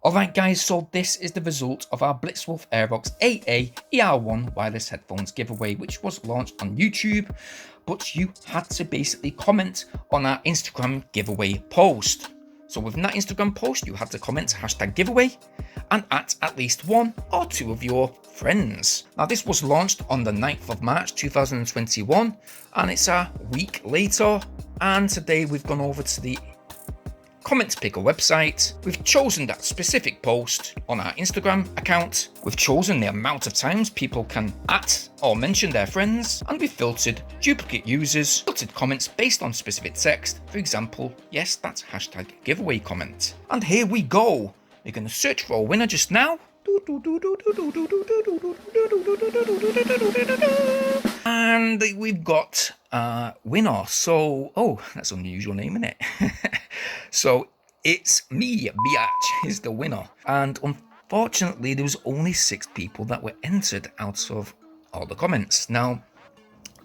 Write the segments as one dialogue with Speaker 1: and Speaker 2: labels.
Speaker 1: Alright guys, so this is the result of our Blitzwolf Airaux AA-ER1 wireless headphones giveaway, which was launched on YouTube, but you had to basically comment on our Instagram giveaway post. So within that Instagram post, you had to comment #giveaway and at least one or two of your friends. Now this was launched on the 9th of March 2021, and it's a week later, and today we've gone over to the Comment Picker website. We've chosen that specific post on our Instagram account. We've chosen the amount of times people can at or mention their friends, and we've filtered duplicate users, filtered comments based on specific text. For example, yes, that's #giveaway comment. And here we go. We're going to search for a winner just now. And we've got a winner. So, oh, that's an unusual name, isn't it? So it's me, Biatch, is the winner. And unfortunately, there was only 6 people that were entered out of all the comments. Now,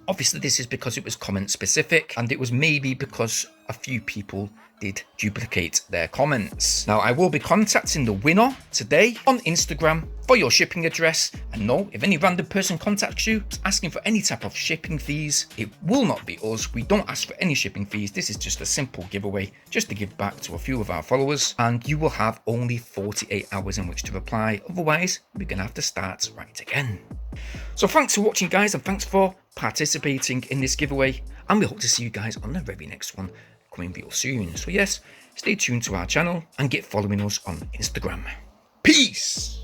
Speaker 1: obviously, this is because it was comment specific, and it was maybe because a few people did duplicate their comments. Now, I will be contacting the winner today on Instagram for your shipping address. And no, if any random person contacts you asking for any type of shipping fees, it will not be us. We don't ask for any shipping fees. This is just a simple giveaway, just to give back to a few of our followers. And you will have only 48 hours in which to reply. Otherwise, we're gonna have to start right again. So thanks for watching, guys, and thanks for participating in this giveaway. And we hope to see you guys on the very next one coming real soon. So yes, stay tuned to our channel and get following us on Instagram. Peace!